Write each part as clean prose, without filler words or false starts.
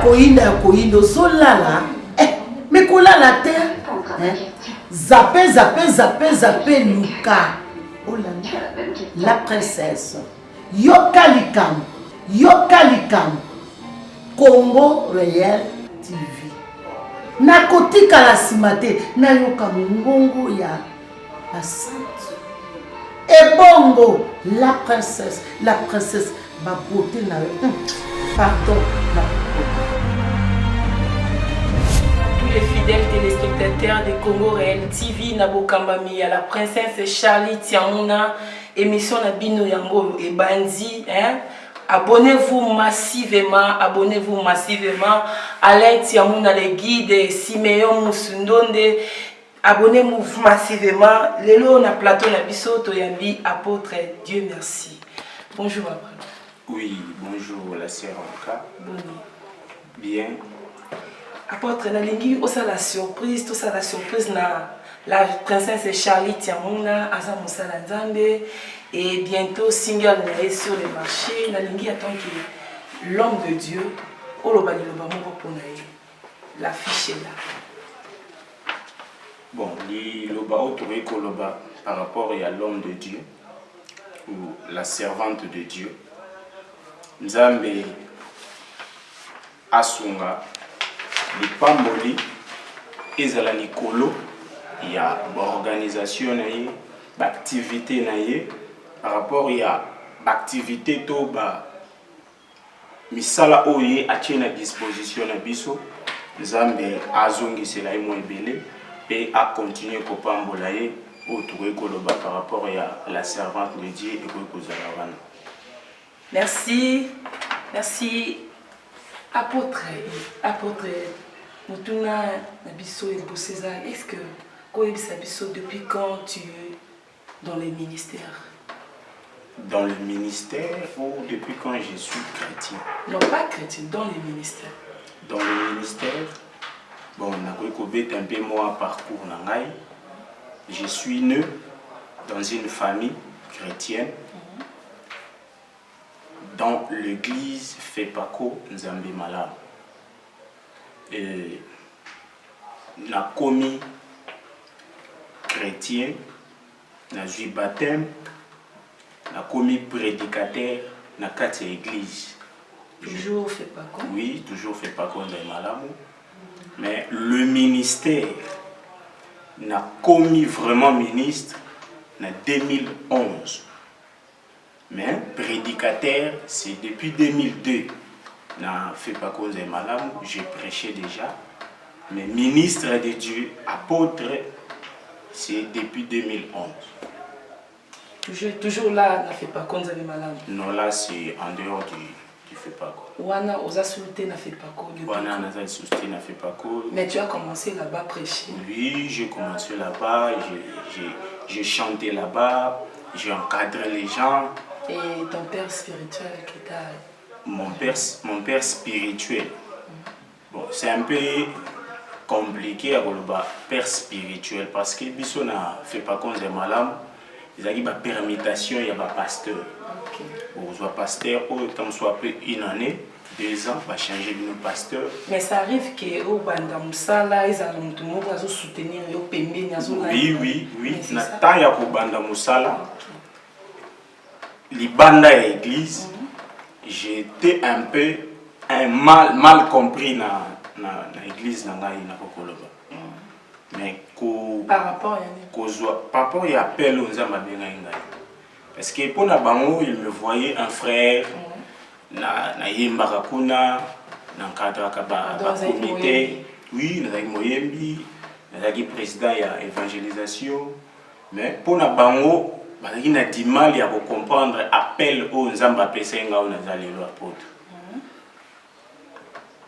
koinda zolala mais kolala te zappé luka. Oh là là, la princesse yoka likam Congo Réel TV nakotika la simate na yoka mongongo ya la sainte ebongo la princesse ba beauté na pardon tous les fidèles téléspectateurs de Congo Réel TV Nabokambami à la princesse Charlie Tiamuna émission na bino yango et bandi abonnez-vous massivement Alain Tiamuna le guide Simeon Musundonde abonnez-vous massivement lelo na plateau na biso toyambi apôtre Dieu merci. Bonjour après. Oui, bonjour la sœur Anka. Bonjour. Bien. Apôtre nalingi la surprise na la princesse Charlie Tiamuna aza mosala nzambe et bientôt single sur le marché nalingi attend que l'homme de Dieu oloba liloba moko pona ye l'affiche est là. Bon, liloba autour koloba par rapport à l'homme de Dieu ou la servante de Dieu. Nzambe asunga lipamboli ezala likolo ya organisation na ye activité na ye par rapport ya activité to ba misala oye atie na disposition na biso Nzambe azongisela ye mo ebele et a continué kopambola ye autour koloba par rapport à la servante de Dieu et kozala. Merci apôtre Mutuna Nabiso et César. Est-ce que Sabiso depuis quand tu es dans le ministère? Dans le ministère ou depuis quand je suis chrétien? Non, pas chrétien, dans le ministère. Dans le ministère, bon, on a un peu moi parcours nangai. Je suis né dans une famille chrétienne. Dans l'église Fepako Nzambe Malam. Et na commis chrétien, na jui baptême, na commis prédicateur, na quatre églises. Toujours Fepako? Oui, toujours Fepako Nzambe Malam. Mais le ministère n'a commis vraiment ministre en 2011. Mais prédicateur, c'est depuis 2002. Na fait pas cause de malade, j'ai prêché déjà. Mais ministre de Dieu, apôtre, c'est depuis 2011. Toujours là, n'a fait pas cause de malade. Non, là, c'est en dehors du fait pas cause. Wana, aux assultés n'a fait pas cause. Wana, n'a fait pas cause. Mais tu as commencé là-bas à prêcher. Oui, j'ai commencé là-bas, j'ai chanté là-bas, j'ai encadré les gens. Et ton père spirituel qui t'a... Mon père spirituel. Bon, c'est un peu compliqué à le père spirituel parce que Bisso n'a fait pas comme des malams. Il y a une permutation, il y a un pasteur. Bon, soit pasteur, autant soit une année, 2 ans, va changer de pasteur. Mais ça arrive que au banda musala, ils ont soutenir au pembe, oui. Nathan ya ko banda musala. Libanda à l'église, j'étais un peu mal compris dans l'église na Kokoloba. Mais par rapport à l'appel aux hommes, parce que pour la bango, il me voyait un frère na Yembarakuna, dans le cadre de comité, oui, dans Moyembi, dans le président de l'évangélisation. Mais pour la bango, il a du mal à comprendre l'appel aux Nzamba Pesenga ou Nazali l'apôtre.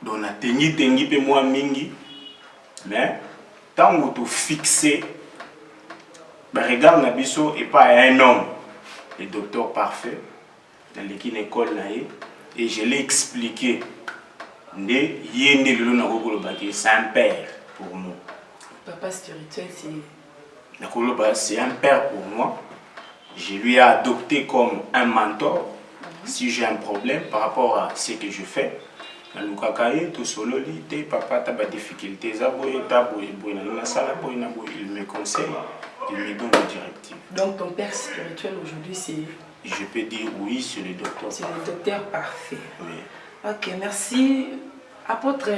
Donc, on a tenu moi mingi, mais tant que tu fixes, regarde Nabiso et pas un homme, le docteur parfait, dans l'école, et je l'ai expliqué. C'est un père pour moi. Papa spirituel, c'est un père pour moi. Je lui ai adopté comme un mentor. Si j'ai un problème par rapport à ce que je fais, nalukaka ye tosololi te papa ta ba difficulté eza boye ta boye boye na sala boye na boye, il me conseille, il me donne des directives. Donc ton père spirituel aujourd'hui c'est... Je peux dire oui, c'est le docteur. C'est le docteur parfait. Oui. Ok, merci. Apôtre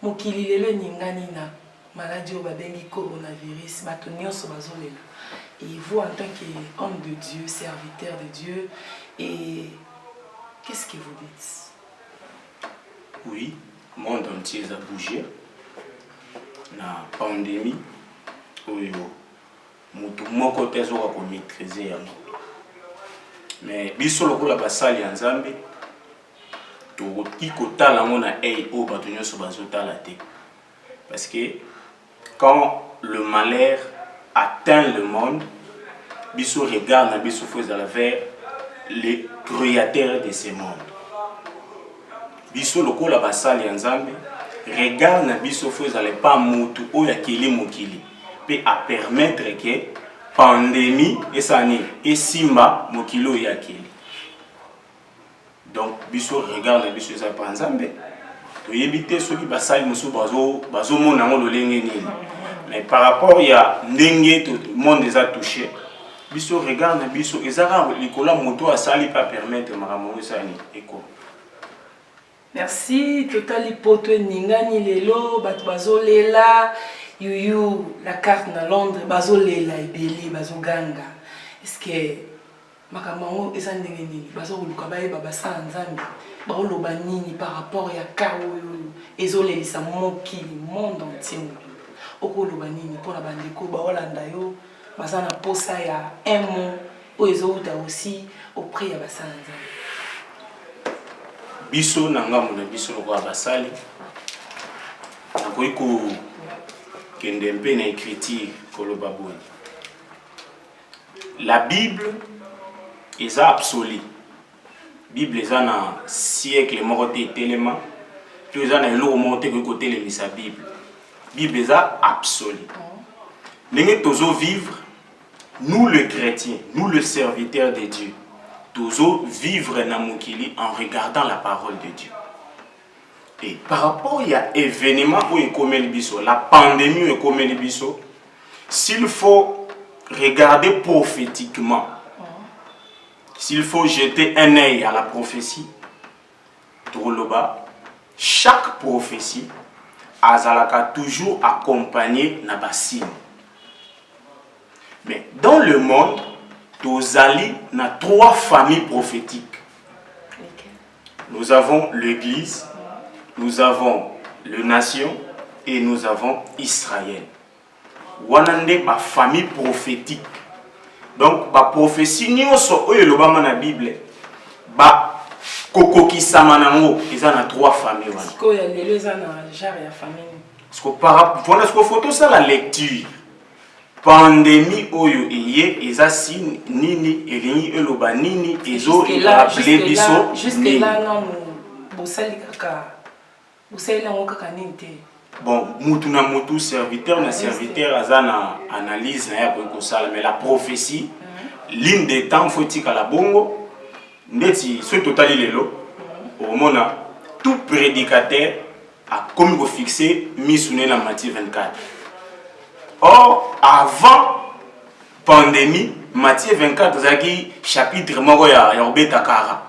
Mokili lelo ningani na maladie au babengi coronavirus, batonio sobazolela. Et vous en tant qu'homme de Dieu, serviteur de Dieu, et qu'est-ce que vous dites? Oui, le monde entier a bougé. La pandémie, mon côté a maîtrisé. Mais biso lokola basali ya Nzambe tokoki kotala ngo na o bato nyonso bazotala te. Parce que quand le malheur atteint le monde, biso regarde na biso faisala vers le créateur de ce monde. Biso lokola basali ya Nzambe regarde na biso faisala pas mutu oya kili mokili pe a permettre que pandémie et sani et simba mokilo yakeli. Donc biso regarde biso za panzambe to yebite soki basali musu bazo mona ngolo lenge nini. Mais par rapport ya ndenge tout le monde les a touché, biso regarde biso ezara likola moto asali pas permettre maramongo sani eko. Merci totali poto ningani lelo bat bazo lela. Yuyu, la carte na Londres, bazo lela ebele, bazo ganga. Est-ce que makamango eza ndenge nini? Bazo luka baye babasa Nzambe. Bao loba nini par rapport ya kawo yoyo. Ezolelisa mokili monde entier. Oko loba nini pona bandeko ba Holanda yo, baza na posa ya un mot o ezouta aussi auprès ya basa Nzambe. Biso nanga mona biso lokwa basali. Nakoiko Kendempe na écriture kolobaboui. La Bible est absolue. Bible est un siècle morté tellement. Tu es un lot monté que côté les sa Bible. Bible est absolue. Nous tous vivre, nous les chrétiens, nous les serviteurs de Dieu, tous vivre dans Mokili en regardant la parole de Dieu. Et par rapport à l'événement où est comme la pandémie où est comme s'il faut regarder prophétiquement, s'il faut jeter un œil à la prophétie, chaque prophétie a toujours accompagné na signe. Mais dans le monde, nous avons trois familles prophétiques. Nous avons l'Église, nous avons les nations et nous avons Israël. Wanande ma famille prophétique. Donc ma prophétie ni oso oyo lobama na Bible ba kokoki samanango eza na trois familles wana. Ko ya lelo eza na genre ya famille. Parce que par rapport à ce photo ça la lecture. Pandémie oyo eye eza si nini elingi eloba nini ezo rappeler biso. Jusque là non bosali kaka. Bon, mutu na mutu, serviteur na serviteur, azana analyse na ya kosala, mais la prophétie, ligne des temps faut-il à la bongo, neti ce total lelo, au mona tout prédicateur a comme fixé misune na Matthieu 24. Or avant pandémie, Matthieu 24 zaki chapitre moko ya obetakara.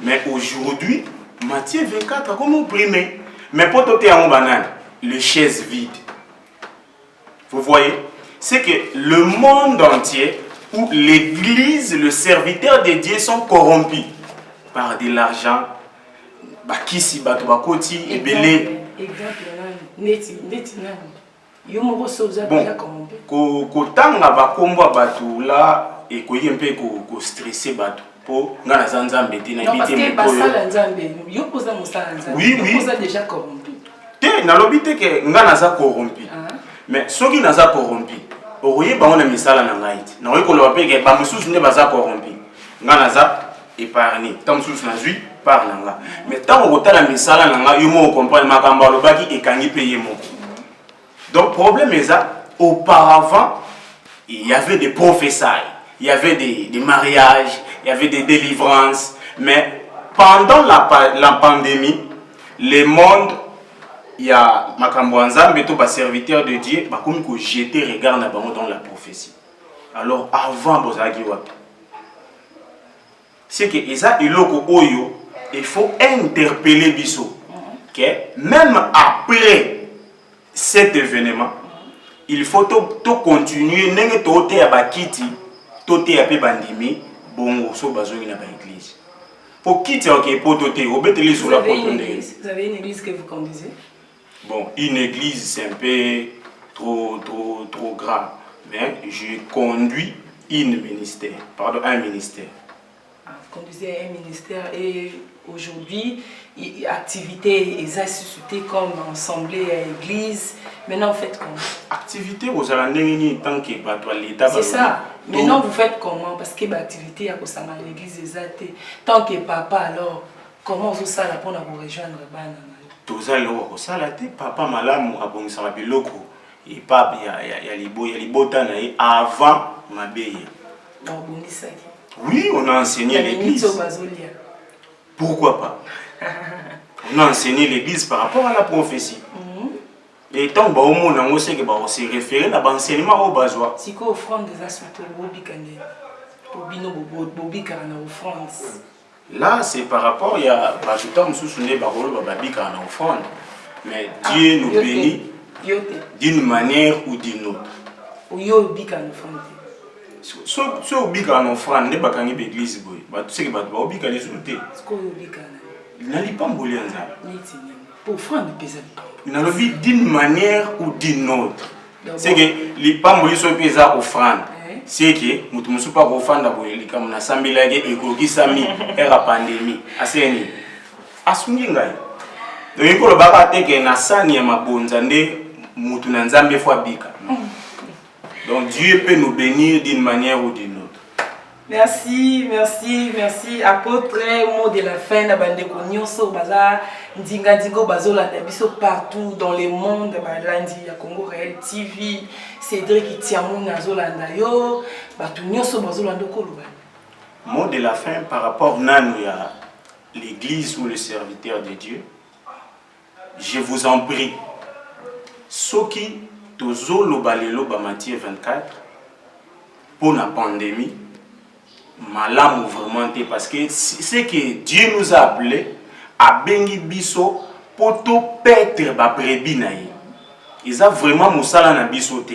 Mais aujourd'hui Matthieu 24 comme opprimé. Mais pour tout en banane, les chaises vides. Vous voyez, c'est que le monde entier où l'église, le serviteur de Dieu sont corrompus par de l'argent. Bakisi batobakoti ebele. Bon, kotanga bakombo batu là et koyi un peu ko stresser batu. Pour ngana zanzambe te na parce que basala nzambe yo posa musala nzambe oui oui posa déjà corrompu te na lobite ke ngana za corrompu mais soki na za corrompu okoye bango na misala na ngai te na oyekoloba pe ke ba mususu nde baza corrompu ngana za épargné tant mususu na zui par nanga mais tant okotala misala na ngai yo mo comprendre makambo alobaki ekangi pe ye moko. Donc problème est ça, auparavant il y avait des prophéties, il y avait des mariages, il y avait des délivrances, mais pendant la pandémie, le monde, il y a makambo nzambe to ba serviteur de Dieu, ba comme ko jeter regard na bango dans la prophétie. Alors avant bozaki wapi. C'est que eza iloko oyo, il faut interpeller biso. Okay? Même après cet événement, il faut to continuer nenge to te ya bakiti, to te ya pe bandimi, bongo so bazongi na ba église. Pour quitter OK pour te obéter sur la porte. Vous avez une église que vous conduisez? Bon, une église c'est un peu trop grave, mais je conduis un ministère. Vous conduisez un ministère et aujourd'hui, activité est suscitée comme assemblée à l'église. Maintenant, vous faites comment? Activité, vous allez tant que l'État. C'est ça. Maintenant, vous faites comment? Parce que l'activité à l'église est zatée. Tant que papa, alors, comment vous allez pour vous rejoindre? Tous allez au salaté, papa malamu a bon ça biloko. Et papa, il y a les botans avant ma béie. Oui, on a enseigné l'église. Pourquoi pas? On a enseigné l'église par rapport à la prophétie. Et tant que on sait que c'est référé à l'enseignement au besoin. Si vous offrande des aspects, là, c'est par rapport il y a offrande. Mais Dieu nous bénit d'une manière ou d'une autre. Si on bika en offrande, ne pas quand l'église boy, bah tu sais que bah tu vas bika les autres. Il n'a pas mbolé en ça. Pour offrande pesa. Il n'a le vie d'une manière ou d'une autre. C'est que les pas mbolé sur pesa offrande. C'est que nous ne pas offrande boy, les comme na sambila ke ekologi sami era pandémie. Aseni. Asungi ngai. Donc il faut le barater que na sani ya mabonza nde mutu na nzambe fwa bika. Donc Dieu peut nous bénir d'une manière ou d'une autre. Merci, merci, merci. Apôtre, au mot de la fin, na bande konyoso baza ndinga ndingo bazola biso partout dans le monde, balandi ya Congo Réel TV, Cédric Tiamou nazolanda yo, batu nyoso bazolanda koloba. Mot de la fin par rapport nanu ya l'église ou le serviteur de Dieu. Je vous en prie. Soki tozo lobalelo ba Matthieu 24 pour la pandémie malam vraiment parce que c'est que Dieu nous a appelé à bengi biso pour tout pètre ba brebis na ye. Ils a vraiment musala na biso te.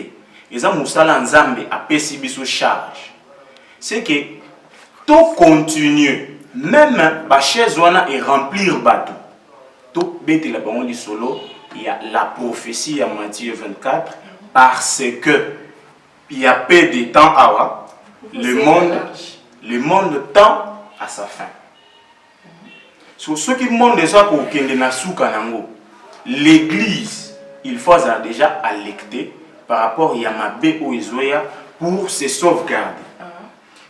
Ils a musala nzambe a pesi biso charge. C'est que tout continue même ba chaise wana et remplir bateau. Tout bête la bango di solo. Il y a la prophétie à Matthieu 24 parce que il y a peu de temps à le monde tend à sa fin. Sur ceux qui montrent déjà pour l'église, il faut déjà alerter par rapport à Yamabé ou Isoya pour se sauvegarder.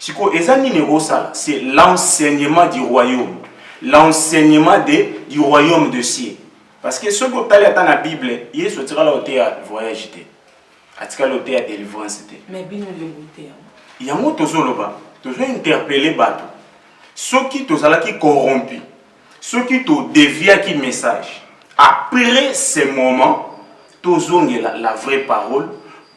C'est l'enseignement du royaume, l'enseignement du royaume de ciel. Parce que ce que tu as dans la Bible, il y a un voyage. Il y a un délivrance. Mais il y a un tu interpeller bateau. Ceux qui sont corrompus, ceux qui te dévient qui message. Après ce moment, tu as la vraie parole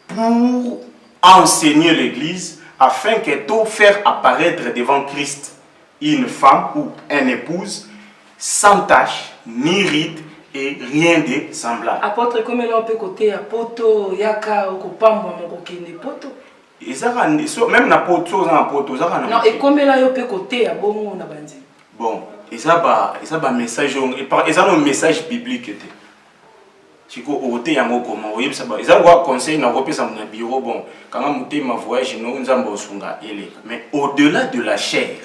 pour enseigner l'église afin que tu faire apparaître devant Christ une femme ou une épouse sans tache ni ride et rien de semblable. Apôtre, comme on peut côté apoto yaka ou kopamba mon kokene poto. Même na poto na poto ça non et comme là on peut côté à bon na bandi. Bon, et ça ba message et ça un message biblique était. Chiko oté yango comment oui ça ba ils ont conseil na kopesa mon bureau bon quand on monter ma voyage no nzamba osunga ele mais au-delà de la chair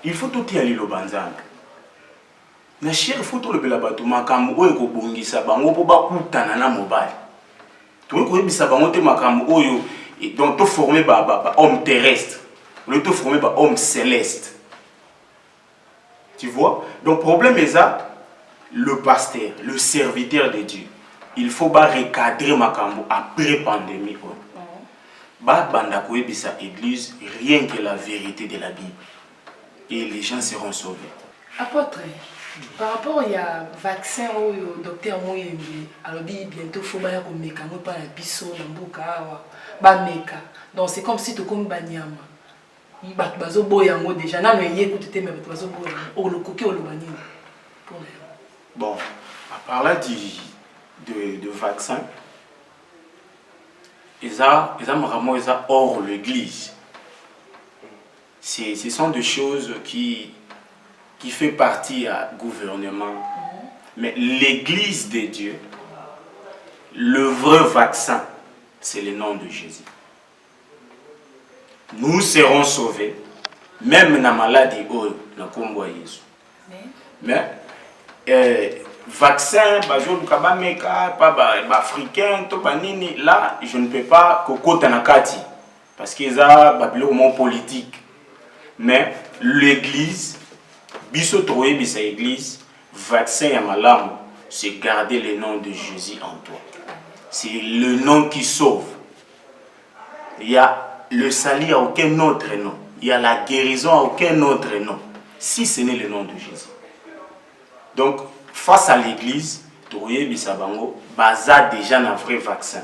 il faut tout y aller le banzanga. Na chair faut tout le bela bato makambo oyo ko bongisa bango po ba kutana na mobile. To ko yebisa bango te makambo oyo donc tout formé par homme terrestre, le tout formé par homme céleste. Tu vois? Donc problème est ça, le pasteur, le serviteur de Dieu, il faut pas recadrer makambo après pandémie. Ba banda ko yebisa église rien que la vérité de la Bible et les gens seront sauvés. Apôtre, Par rapport à vaccin au docteur Mouyembe, alors bientôt il faut que vous meka mo pa na biso na mboka awa ba meka. Donc c'est comme si tu comme banyama. Il bat bazo boyango déjà na no yécoute te mais bazo boyango o le coquet o le banini. Bon, à parler de vaccin, ils ont hors l'église. Ce sont des choses qui fait partie du gouvernement. Mais l'église de Dieu, le vrai vaccin, c'est le nom de Jésus. Nous serons sauvés, même dans la maladie, dans le Jésus. Mais, vaccin, africain, là, je ne peux pas cocoter nakati parce qu'ils ont politique. Mais l'église, biso troé bisa église, vaccin ya malamu, c'est garder le nom de Jésus en toi. C'est le nom qui sauve. Il y a le salut à aucun autre nom. Il y a la guérison à aucun autre nom. Si ce n'est le nom de Jésus. Donc, face à l'église, troé bisa bango, baza déjà un vrai vaccin.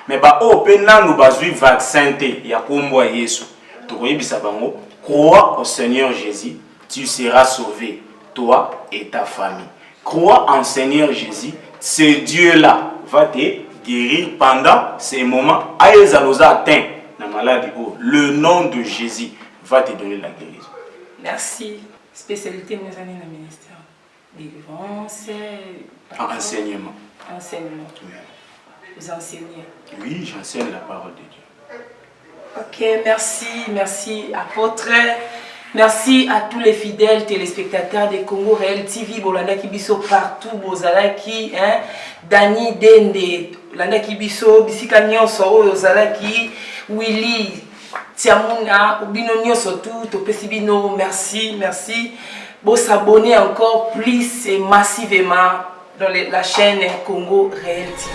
Mais bah au penan nous bazui vaccin te ya kombo Yesu. Troé bisa bango, crois au Seigneur Jésus, tu seras sauvé, toi et ta famille. Crois en Seigneur Jésus, ce Dieu-là va te guérir pendant ces moments. Atteint la maladie. Le nom de Jésus va te donner la guérison. Merci. Spécialité de mes années dans le ministère. Délivrance. Enseignement. Enseignement. Oui. Vous enseignez. Oui, j'enseigne la parole de Dieu. Ok, merci apôtre. Merci à tous les fidèles téléspectateurs de Congo Réel TV, Bolanda Kibiso partout, Bozalaki, Dani Dende, Landa Kibiso, Bisika Nyonso, Ozalaki, Willy, Tiamuna, Obino Nyonso tout, Topesibino, merci. Bon, s'abonner encore plus et massivement dans la chaîne Congo Réel TV.